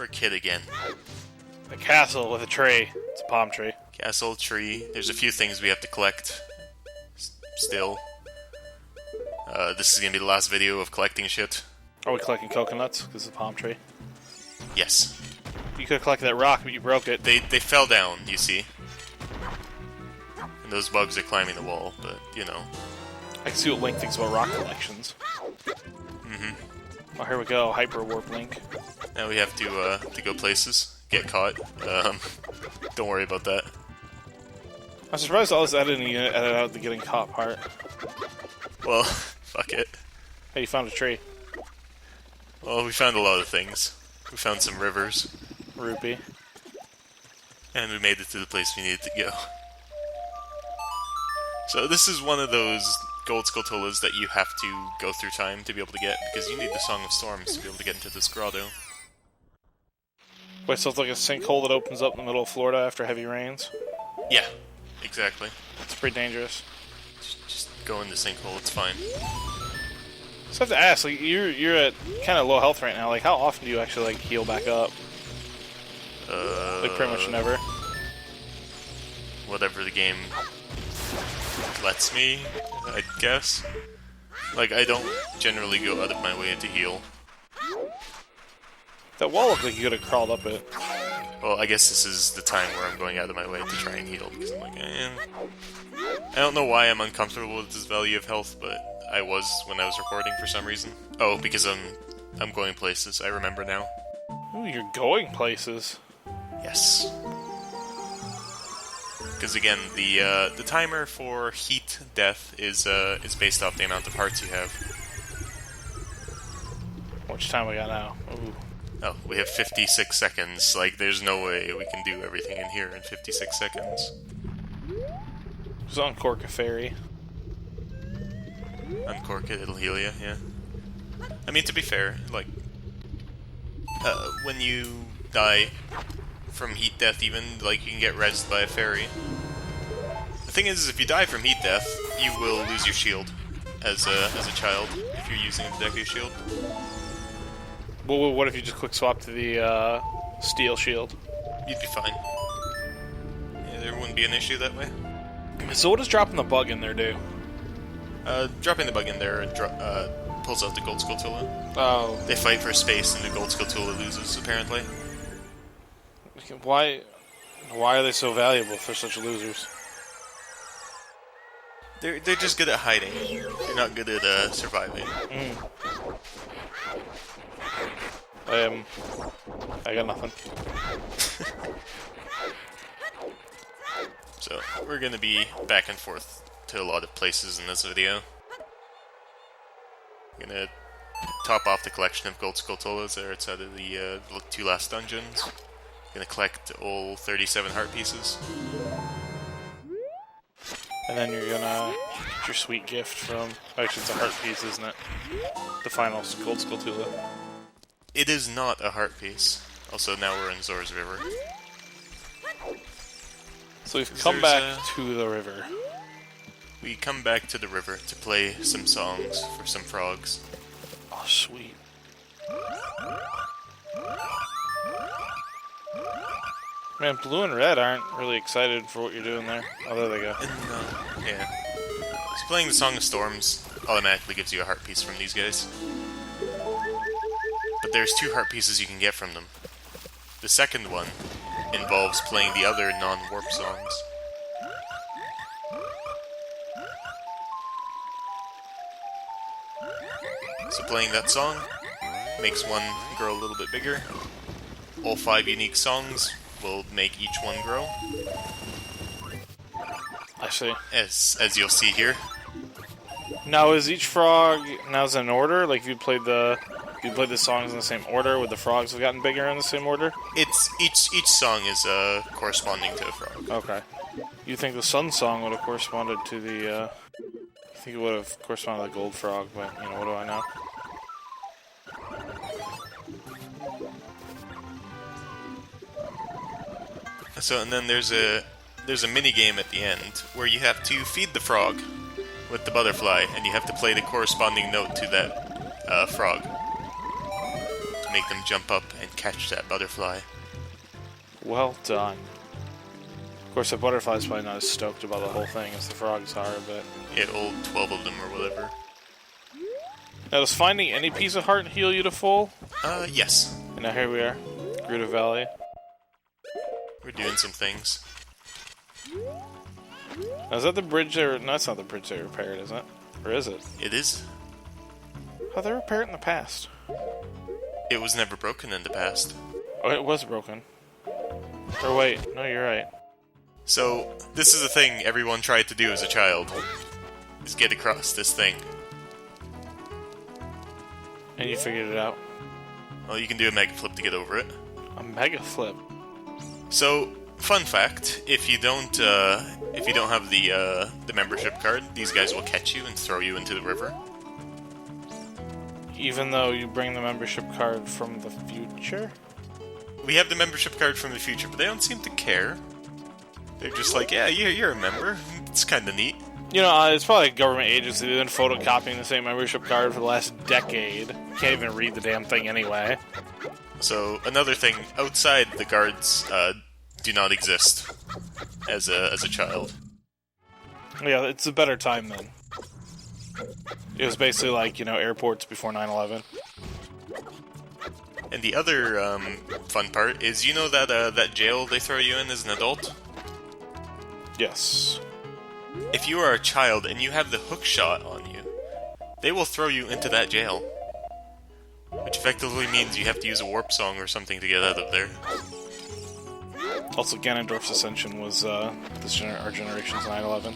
We're a kid again. A castle with a tree. It's a palm tree. Castle, tree. There's a few things we have to collect. Still. This is gonna be the last video of collecting shit. Are we collecting coconuts? Because it's a palm tree. Yes. You could have collected that rock, but you broke it. They fell down, you see. And those bugs are climbing the wall, but, you know. I can see what Link thinks about rock collections. Mm-hmm. Oh, here we go. Hyper Warp Link. Now we have to go places. Get caught. Don't worry about that. I'm surprised all this editing you edit out the getting caught part. Well, fuck it. Hey, you found a tree. Well, we found a lot of things. We found some rivers. Rupee. And we made it to the place we needed to go. So this is one of those gold Skulltulas that you have to go through time to be able to get, because you need the Song of Storms to be able to get into this grotto. Wait, so it's like a sinkhole that opens up in the middle of Florida after heavy rains? Yeah, exactly. It's pretty dangerous. Just go in the sinkhole, it's fine. So I have to ask, like, you're at kind of low health right now. Like, how often do you actually like heal back up? Like pretty much never. Whatever the game lets me, I guess. Like, I don't generally go out of my way to heal. That wall looked like you could have crawled up it. Well, I guess this is the time where I'm going out of my way to try and heal, because I'm like, I don't know why I'm uncomfortable with this value of health, but I was when I was recording for some reason. Oh, because I'm going places, I remember now. Ooh, you're going places. Yes. Because again, the timer for heat death is based off the amount of hearts you have. How much time we got now? Ooh. Oh, we have 56 seconds. Like, there's no way we can do everything in here in 56 seconds. Just uncork a fairy. Uncork it, it'll heal you, yeah. I mean, to be fair, like, when you die from heat death even, like, you can get rezzed by a fairy. The thing is, if you die from heat death, you will lose your shield as a child, if you're using the Deku shield. Well, what if you just quick swap to the steel shield? You'd be fine. Yeah, there wouldn't be an issue that way. So what does dropping the bug in there do? Dropping the bug in there pulls out the gold Skulltula. Oh. They fight for space and the gold Skulltula loses, apparently. Why are they so valuable if they're such losers? They're just good at hiding. They're not good at surviving. I got nothing. So, we're gonna be back and forth to a lot of places in this video. I'm gonna top off the collection of gold Skulltulas that are outside of the 2 last dungeons. Gonna collect all 37 heart pieces. And then you're gonna get your sweet gift from... Actually, it's a heart piece, isn't it? The final gold Skulltula. It is not a heart piece. Also, now we're in Zora's River. So we've come back to the river. We come back to the river to play some songs for some frogs. Oh, sweet. Man, blue and red aren't really excited for what you're doing there. Oh, there they go. Yeah. So playing the Song of Storms automatically gives you a heart piece from these guys. But there's 2 heart pieces you can get from them. The second one involves playing the other non-warp songs. So playing that song makes one grow a little bit bigger. All 5 unique songs will make each one grow. I see. As you'll see here. Now, is each frog now's in order? Like, if you played the songs in the same order, would the frogs have gotten bigger in the same order? It's each song is corresponding to a frog. Okay. You think the sun song would have corresponded to the? I think it would have corresponded to the gold frog, but you know, what do I know? So, and then there's a mini game at the end where you have to feed the frog with the butterfly, and you have to play the corresponding note to that frog to make them jump up and catch that butterfly. Well done. Of course, the butterfly's probably not as stoked about the whole thing as the frogs are, but... Yeah, all 12 of them or whatever. Now, does finding any piece of heart heal you to full? Yes. And now here we are. Gerudo Valley. We're doing some things. Now, is that the bridge there? No, that's not the bridge they repaired, is it? Or is it? It is. How they repaired it in the past? It was never broken in the past. Oh, it was broken. Or wait, no, you're right. So, this is a thing everyone tried to do as a child. Is get across this thing. And you figured it out. Well, you can do a mega flip to get over it. A mega flip. So, fun fact: if you don't have the membership card, these guys will catch you and throw you into the river. Even though you bring the membership card from the future? We have the membership card from the future, but they don't seem to care. They're just like, yeah, you're a member. It's kind of neat. You know, it's probably a government agency. They've been photocopying the same membership card for the last decade. You can't even read the damn thing anyway. So, another thing, outside the guards do not exist as a child. Yeah, it's a better time then. It was basically like, you know, airports before 9/11. And the other fun part is, you know that jail they throw you in as an adult? Yes. If you are a child and you have the hook shot on you, they will throw you into that jail. Which effectively means you have to use a warp song or something to get out of there. Also, Ganondorf's ascension was our generation's 9/11.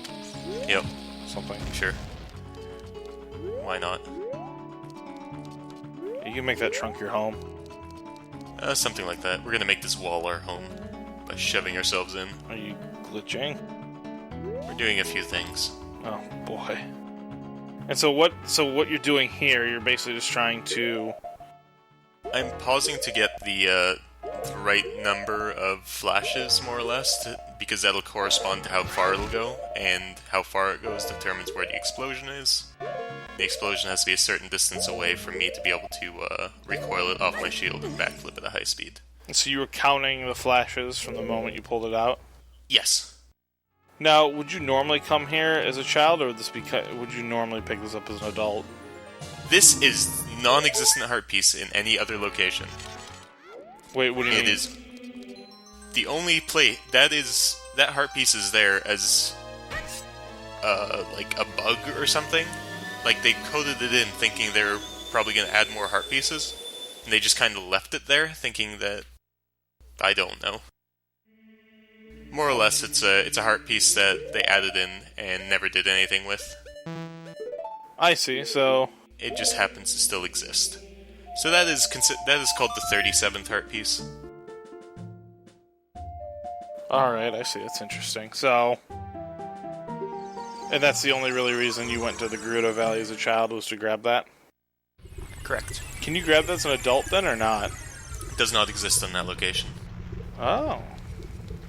Yep. Something. Sure. Why not? You can make that trunk your home. Something like that. We're gonna make this wall our home by shoving ourselves in. Are you glitching? We're doing a few things. Oh boy. And so what you're doing here, you're basically just trying to... I'm pausing to get the right number of flashes, more or less, because that'll correspond to how far it'll go, and how far it goes determines where the explosion is. The explosion has to be a certain distance away from me to be able to recoil it off my shield and backflip at a high speed. So you were counting the flashes from the moment you pulled it out? Yes. Now, would you normally come here as a child, or would you normally pick this up as an adult? This is non-existent heart piece in any other location. Wait, what do you mean? It is the only plate that heart piece is there as like a bug or something. Like they coded it in thinking they were probably going to add more heart pieces, and they just kind of left it there thinking that, I don't know. More or less, it's a heart piece that they added in and never did anything with. I see. So it just happens to still exist. So that is called the 37th heart piece. Alright, I see. That's interesting. So... And that's the only really reason you went to the Gerudo Valley as a child, was to grab that? Correct. Can you grab that as an adult then, or not? It does not exist on that location. Oh.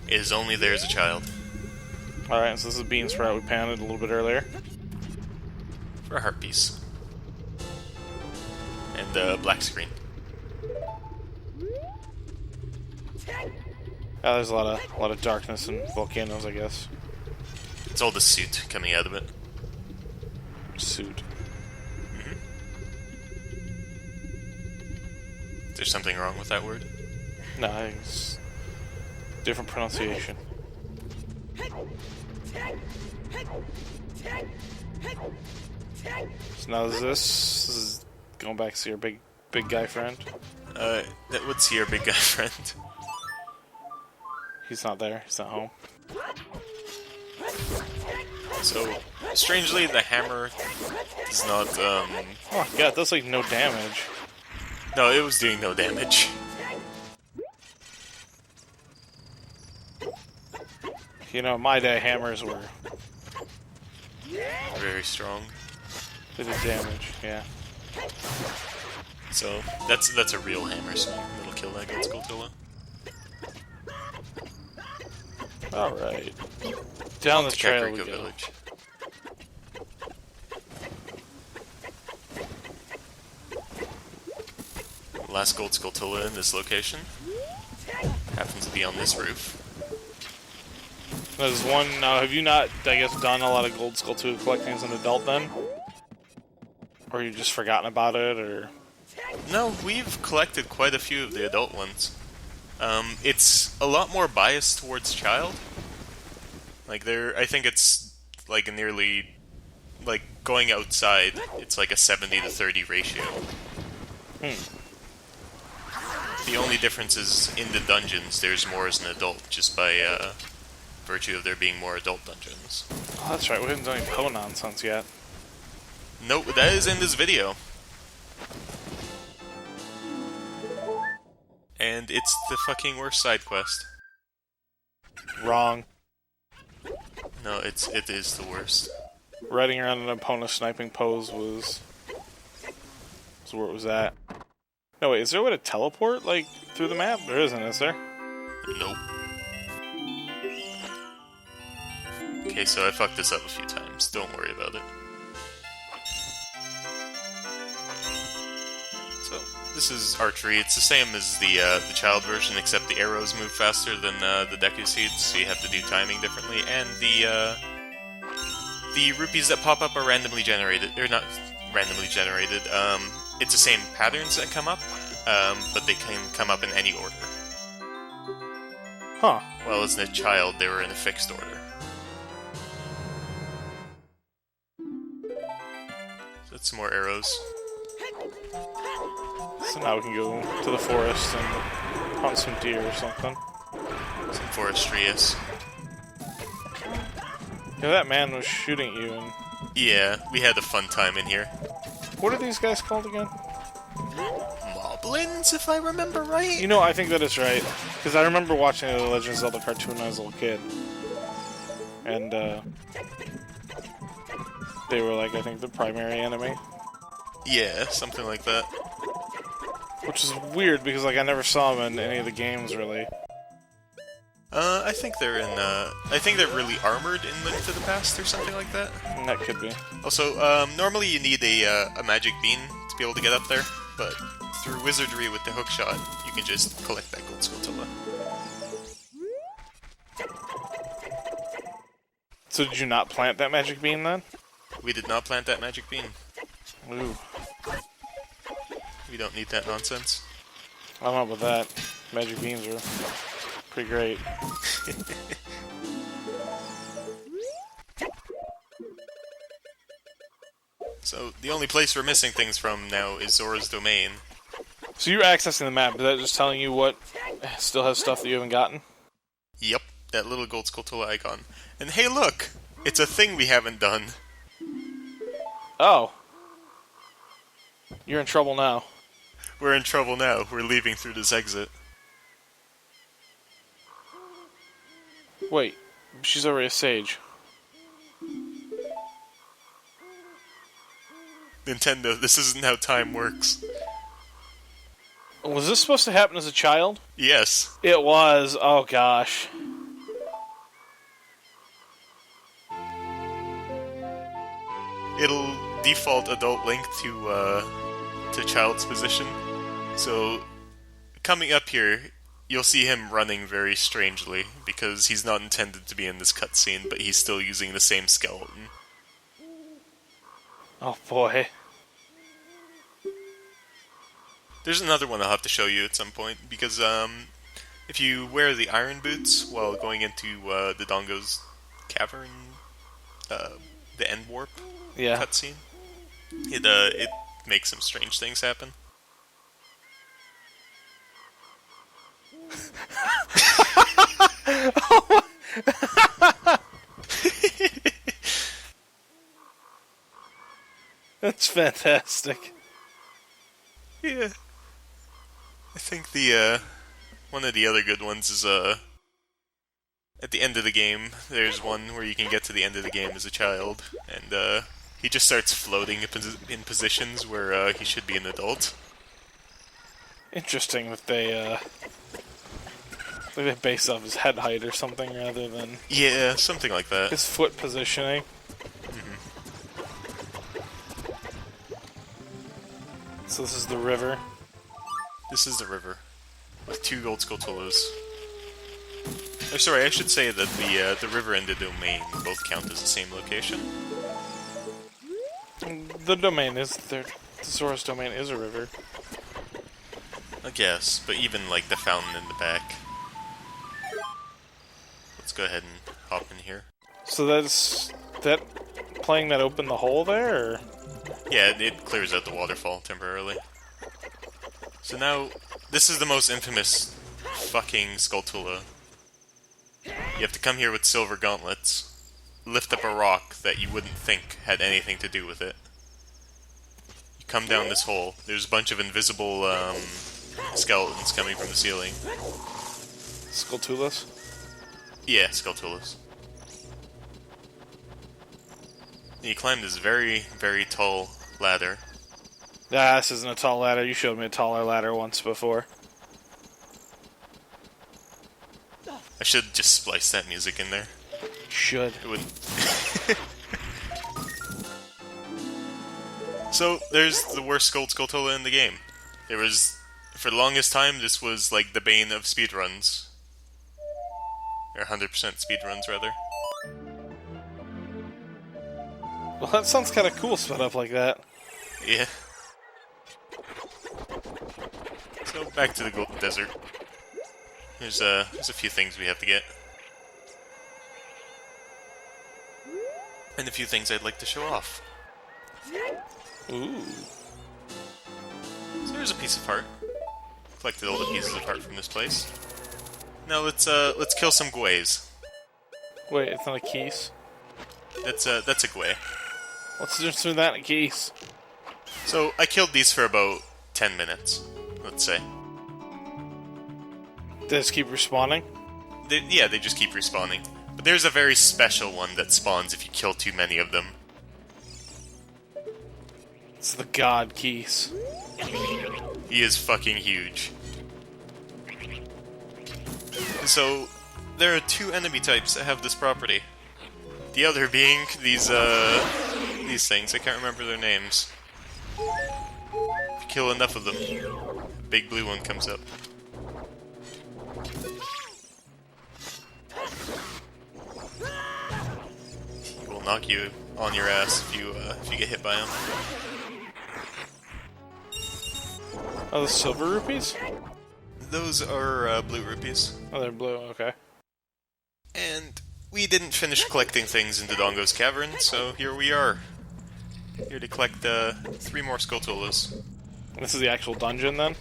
It is only there as a child. Alright, so this is Bean Sprout we pounded a little bit earlier. For a heart piece. And black screen. There's a lot of darkness and volcanoes, I guess. It's all the suit coming out of it. Suit. Mm-hmm. Is there something wrong with that word? No, I think it's different pronunciation. So now this is going back to see your big guy friend. That would see our big guy friend. He's not there. He's not home. So, strangely, the hammer does not, Oh my god, that's like no damage. No, it was doing no damage. You know, my day hammers were... Very strong. They did damage, yeah. So, that's a real hammer, so it'll kill that good Skulltula. Alright. Down the trail we go. Village. last gold Skulltula in this location. Happens to be on this roof. There's one. Now, have you not, I guess, done a lot of gold Skulltula collecting as an adult then? Or you just forgotten about it, or? No, we've collected quite a few of the adult ones. It's a lot more biased towards child. Like, I think it's like a nearly, like, going outside, it's like a 70 to 30 ratio. The only difference is in the dungeons, there's more as an adult, just by virtue of there being more adult dungeons. Oh, that's right, we haven't done any Poe nonsense yet. Nope, that is in this video. And it's the fucking worst side quest. Wrong. No, it is the worst. Riding around an opponent sniping pose was where it was at. No, wait, is there a way to teleport, like, through the map? There isn't, is there? Nope. Okay, so I fucked this up a few times. Don't worry about it. So, this is Archery. It's the same as the child version, except the arrows move faster than the Deku Seeds, so you have to do timing differently, and the rupees that pop up are randomly generated. They're not randomly generated. It's the same patterns that come up, but they can come up in any order. Huh. Well, as a child, they were in a fixed order. So that's some more arrows. So now we can go to the forest and hunt some deer or something. Some forestry, yes. Yeah, that man was shooting at you and... Yeah, we had a fun time in here. What are these guys called again? Moblins, if I remember right? You know, I think that is right. Because I remember watching the Legend of Zelda cartoon when I was a little kid. And, they were, like, I think the primary enemy. Yeah, something like that. Which is weird, because, like, I never saw them in any of the games, really. I think they're in, I think they're really armored in Link to the Past or something like that. That could be. Also, normally you need a magic bean to be able to get up there, but through wizardry with the hookshot, you can just collect that gold Skulltula. So did you not plant that magic bean, then? We did not plant that magic bean. Ooh. We don't need that nonsense. I don't know about that. Magic beans are pretty great. So, the only place we're missing things from now is Zora's Domain. So you're accessing the map, is that just telling you what still has stuff that you haven't gotten? Yep, that little gold Skulltula icon. And hey look! It's a thing we haven't done. Oh. You're in trouble now. We're in trouble now. We're leaving through this exit. Wait, she's already a sage. Nintendo, this isn't how time works. Was this supposed to happen as a child? Yes. It was. Oh gosh. It'll default adult Link to child's position. So, coming up here, you'll see him running very strangely, because he's not intended to be in this cutscene, but he's still using the same skeleton. Oh boy. There's another one I'll have to show you at some point, because if you wear the iron boots while going into the Dongo's cavern, the end warp cutscene, it makes some strange things happen. That's fantastic. Yeah. I think the one of the other good ones is at the end of the game, there's one where you can get to the end of the game as a child, and he just starts floating in positions where he should be an adult. Interesting that they base off his head height or something rather than... Yeah, something like that. His foot positioning. So this is the river. This is the river with 2 gold Skulltulas. Or sorry, I should say that the river and the domain both count as the same location. The domain is the Zora's domain is a river. I guess, but even like the fountain in the back. Let's go ahead and hop in here. So that's that playing that open the hole there? Or? Yeah, it clears out the waterfall temporarily. So now, this is the most infamous fucking Skulltula. You have to come here with silver gauntlets, lift up a rock that you wouldn't think had anything to do with it. You come down this hole, there's a bunch of invisible skeletons coming from the ceiling. Skulltulas? Yeah, Skulltulas. You climb this very, very tall ladder. Ah, this isn't a tall ladder. You showed me a taller ladder once before. I should just splice that music in there. Should. It wouldn't. So, there's the worst Skulltula in the game. There was, for the longest time, this was like the bane of speedruns. Or 100% speedruns, rather. Well, that sounds kind of cool sped up like that. Yeah. So, back to the Golden Desert. There's a few things we have to get. And a few things I'd like to show off. Ooh. So there's a piece of heart. Collected all the pieces of heart from this place. Now let's kill some Gways. Wait, it's not a keys? That's a Gway. What's the difference between that and a keys? So I killed these for about 10 minutes, let's say. They just keep respawning? They just keep respawning. But there's a very special one that spawns if you kill too many of them. It's the god keys. He is fucking huge. So, there are 2 enemy types that have this property. The other being these things, I can't remember their names. If you kill enough of them, a big blue one comes up. He will knock you on your ass if you get hit by him. Oh, the silver rupees? Those are blue rupees. Oh, they're blue, okay. And we didn't finish collecting things in Dodongo's Cavern, so here we are. Here to collect 3 more Skulltulas. This is the actual dungeon, then?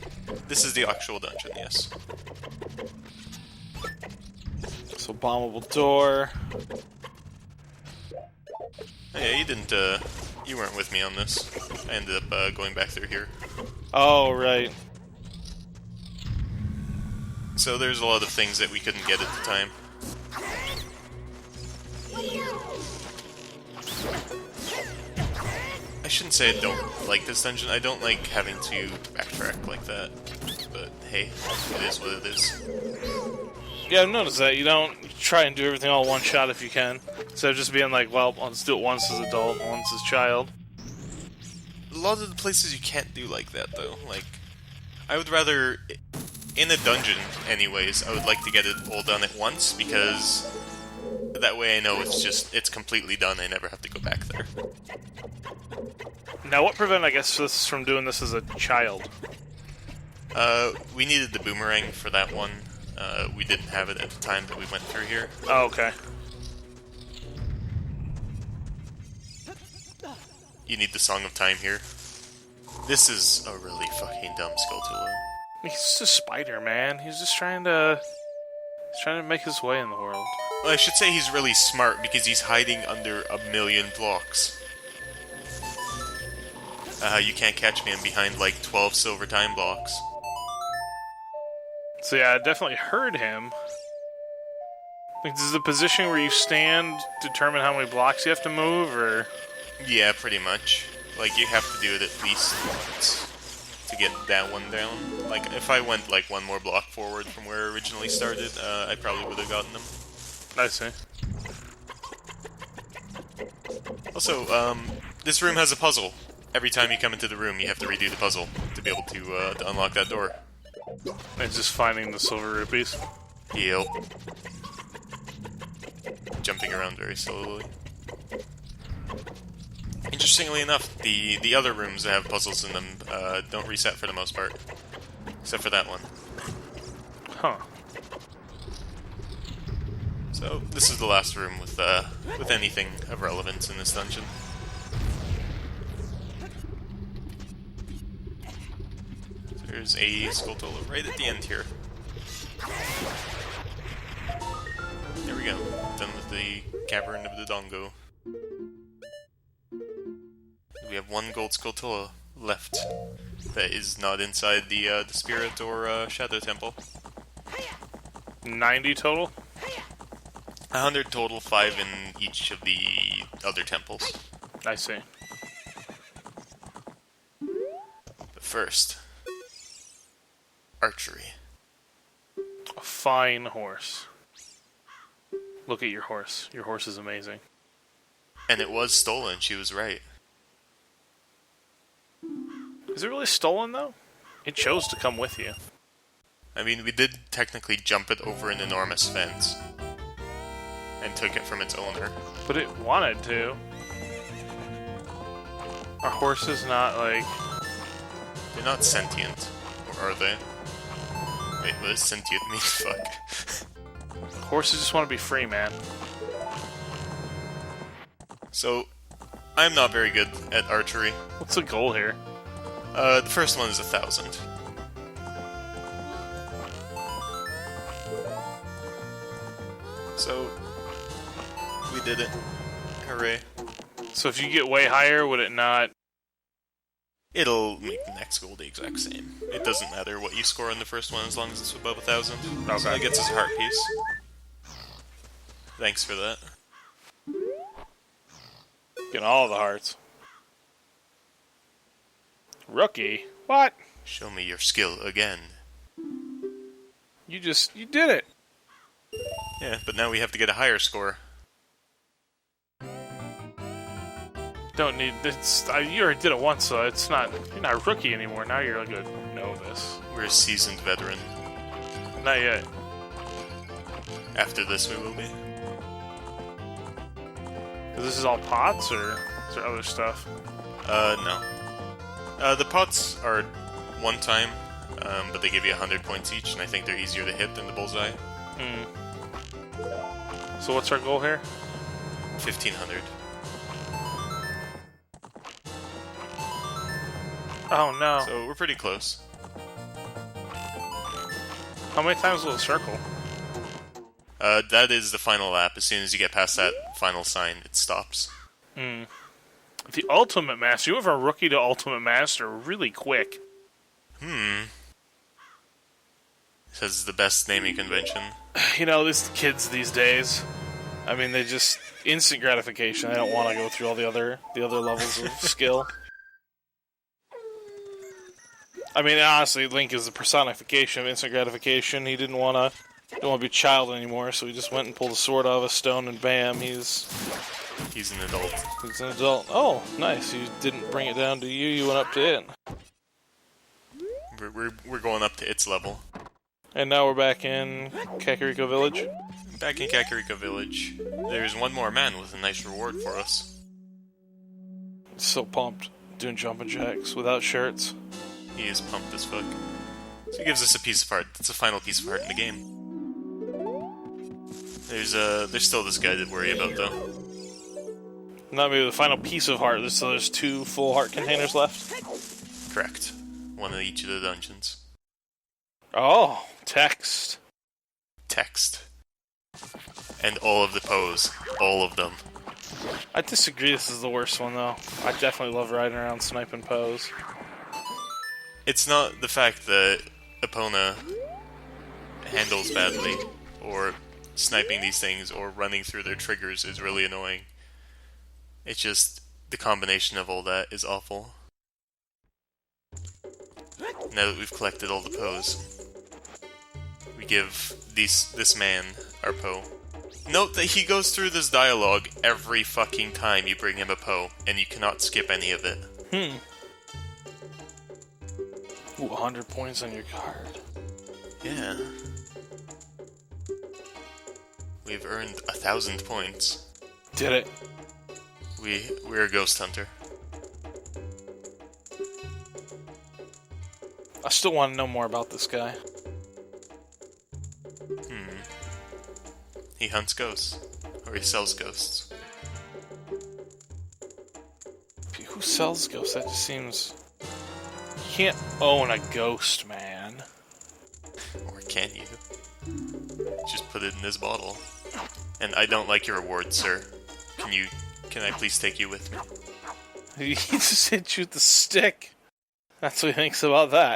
This is the actual dungeon, yes. So, bombable door. Oh, yeah, you weren't with me on this. I ended up going back through here. Oh, right. So there's a lot of things that we couldn't get at the time. I shouldn't say I don't like this dungeon. I don't like having to backtrack like that. But hey, it is what it is. Yeah, I've noticed that. You don't try and do everything all one shot if you can. Instead of just being like, well, let's do it once as adult and once as child. A lot of the places you can't do like that, though. Like, I would rather... In a dungeon, anyways, I would like to get it all done at once, because that way I know it's completely done, I never have to go back there. Now, what prevented, I guess, us from doing this as a child? We needed the boomerang for that one. We didn't have it at the time that we went through here. Oh, okay. You need the Song of Time here. This is a really fucking dumb Skulltula. He's just a spider, man. He's just trying to make his way in the world. Well, I should say he's really smart because he's hiding under 1,000,000 blocks. You can't catch me. I'm behind like 12 silver time blocks. So yeah, I definitely heard him. Like, does the position where you stand determine how many blocks you have to move, or? Yeah, pretty much. Like, you have to do it at least once to get that one down. Like, if I went like one more block forward from where I originally started, I probably would have gotten them. I see. Also, this room has a puzzle. Every time you come into the room, you have to redo the puzzle to be able to unlock that door. And just finding the silver rupees. Yep. Jumping around very slowly. Interestingly enough, the other rooms that have puzzles in them don't reset for the most part. Except for that one. Huh. So, this is the last room with anything of relevance in this dungeon. There's a Skulltula right at the end here. There we go. Done with the Cavern of the Dongo. We have one gold Skulltula left that is not inside the Spirit or Shadow Temple. 90 total? 100 total, 5 in each of the other temples. I see. But first, Archery. A fine horse. Look at your horse. Your horse is amazing. And it was stolen, she was right. Is it really stolen, though? It chose to come with you. I mean, we did technically jump it over an enormous fence. And took it from its owner. But it wanted to. Are horses not, like... They're not sentient, or are they? Wait, what does sentient mean? Fuck. Horses just want to be free, man. So, I'm not very good at archery. What's the goal here? The first one is 1,000. So, we did it. Hooray. So if you get way higher, would it not... It'll make the next goal the exact same. It doesn't matter what you score on the first one as long as it's above 1,000. Okay. So that gets us a heart piece. Thanks for that. Getting all the hearts. Rookie? What? Show me your skill again. You did it. Yeah, but now we have to get a higher score. Don't need this. You already did it once, so it's not. You're not a rookie anymore. Now you're like a novice. We're a seasoned veteran. Not yet. After this, we will be. This is all pots, or is there other stuff? No. The pots are one time, but they give you 100 points each, and I think they're easier to hit than the bullseye. Hmm. So what's our goal here? 1,500. Oh no. So we're pretty close. How many times will it circle? That is the final lap. As soon as you get past that final sign, it stops. Hmm. The Ultimate Master. You went from rookie to Ultimate Master really quick. This is the best naming convention. You know, these kids these days. I mean, they just instant gratification. They don't want to go through all the other levels of skill. I mean, honestly, Link is the personification of instant gratification. He didn't want to be a child anymore, so he just went and pulled a sword out of a stone, and bam, he's He's an adult. He's an adult. Oh, nice. You didn't bring it down to you. You went up to it. We're going up to its level. And now we're back in Kakariko Village. Back in Kakariko Village, there's one more man with a nice reward for us. So pumped. Doing jumping jacks without shirts. He is pumped as fuck. So he gives us a piece of heart. That's the final piece of heart in the game. There's still this guy to worry about, though. Not maybe the final piece of heart. So there's 2 full heart containers left? Correct. One in each of the dungeons. Oh, text. Text. And all of the pose. All of them. I disagree. This is the worst one, though. I definitely love riding around sniping pose. It's not the fact that Epona handles badly, or sniping these things, or running through their triggers is really annoying. It's just the combination of all that is awful. Now that we've collected all the Poes, we give this man our Poe. Note that he goes through this dialogue every fucking time you bring him a Poe, and you cannot skip any of it. Ooh, 100 points on your card. Yeah. We've earned 1,000 points. Did it. We're a ghost hunter. I still want to know more about this guy. He hunts ghosts. Or he sells ghosts. Who sells ghosts? That just seems... You can't own a ghost, man. Or can you? Just put it in this bottle. And I don't like your reward, sir. Can I please take you with me? He just hit you with the stick. That's what he thinks about that.